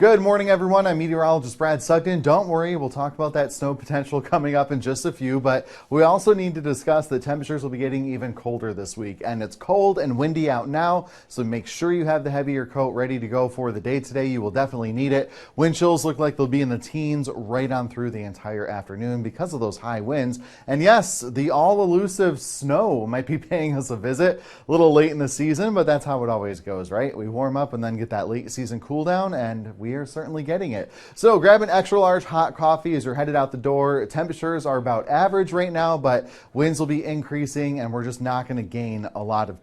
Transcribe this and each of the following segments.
Good morning, everyone. I'm meteorologist Brad Sugden. Don't worry, we'll talk about that snow potential coming up in just a few, but we also need to discuss that temperatures will be getting even colder this week. And it's cold and windy out now, so make sure you have the heavier coat ready to go for the day today. You will definitely need it. Wind chills look like they'll be in the teens right on through the entire afternoon because of those high winds. And yes, the all-elusive snow might be paying us a visit a little late in the season, but that's how it always goes, right? We warm up and then get that late season cool down, and we are certainly getting it. So grab an extra large hot coffee as you're headed out the door. Temperatures are about average right now, but winds will be increasing and we're just not going to gain a lot of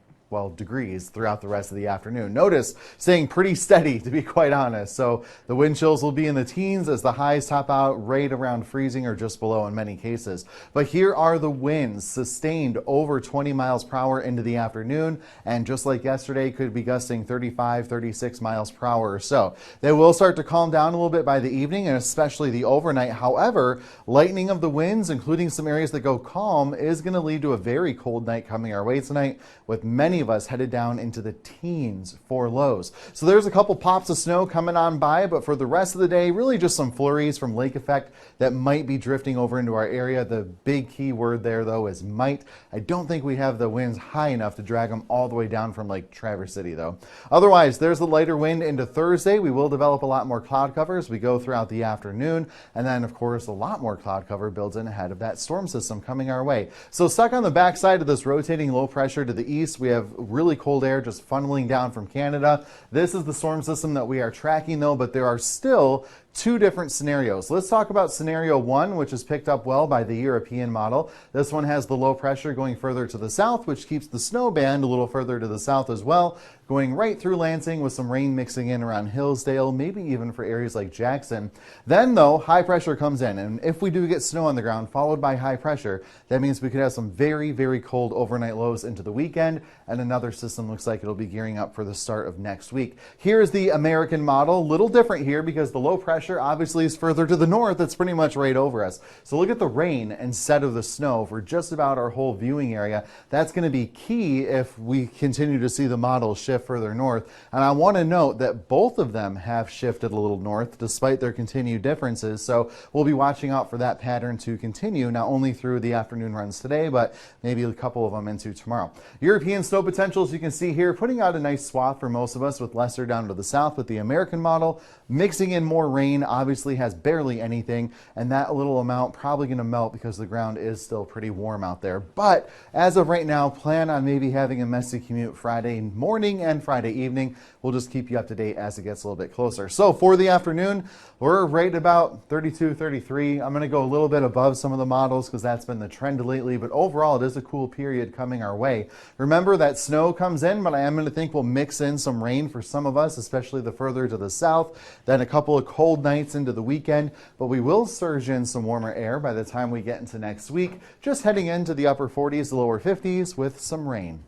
degrees throughout the rest of the afternoon. Notice staying pretty steady, to be quite honest. So the wind chills will be in the teens as the highs top out right around freezing or just below in many cases. But here are the winds, sustained over 20 miles per hour into the afternoon, and just like yesterday, could be gusting 35, 36 miles per hour or so. They will start to calm down a little bit by the evening and especially the overnight. However, lightening of the winds, including some areas that go calm, is going to lead to a very cold night coming our way tonight, with many of us headed down into the teens for lows. So there's a couple pops of snow coming on by, but for the rest of the day, really just some flurries from lake effect that might be drifting over into our area. The big key word there, though, is might. I don't think we have the winds high enough to drag them all the way down from Lake Traverse City, though. Otherwise, there's the lighter wind into Thursday. We will develop a lot more cloud cover as we go throughout the afternoon. And then, of course, a lot more cloud cover builds in ahead of that storm system coming our way. So stuck on the backside of this rotating low pressure to the east, we have really cold air just funneling down from Canada. This is the storm system that we are tracking, though, but there are still two different scenarios. Let's talk about scenario one, which is picked up well by the European model. This one has the low pressure going further to the south, which keeps the snow band a little further to the south as well, going right through Lansing with some rain mixing in around Hillsdale, maybe even for areas like Jackson. Then, though, high pressure comes in, and if we do get snow on the ground followed by high pressure, that means we could have some very, very cold overnight lows into the weekend, and another system looks like it'll be gearing up for the start of next week. Here's the American model. A little different here because the low pressure obviously is further to the north. It's pretty much right over us. So look at the rain instead of the snow for just about our whole viewing area. That's going to be key if we continue to see the model shift further north. And I want to note that both of them have shifted a little north despite their continued differences. So we'll be watching out for that pattern to continue, not only through the afternoon runs today, but maybe a couple of them into tomorrow. European snow potentials you can see here, putting out a nice swath for most of us with lesser down to the south, with the American model mixing in more rain. Obviously has barely anything, and that little amount probably going to melt because the ground is still pretty warm out there. But as of right now, plan on maybe having a messy commute Friday morning and Friday evening. We'll just keep you up to date as it gets a little bit closer. So for the afternoon, we're right about 32, 33. I'm going to go a little bit above some of the models because that's been the trend lately, but overall it is a cool period coming our way. Remember that snow comes in, but I am going to think we'll mix in some rain for some of us, especially the further to the south. Then a couple of cold nights into the weekend, but we will surge in some warmer air by the time we get into next week, just heading into the upper 40s to lower 50s with some rain.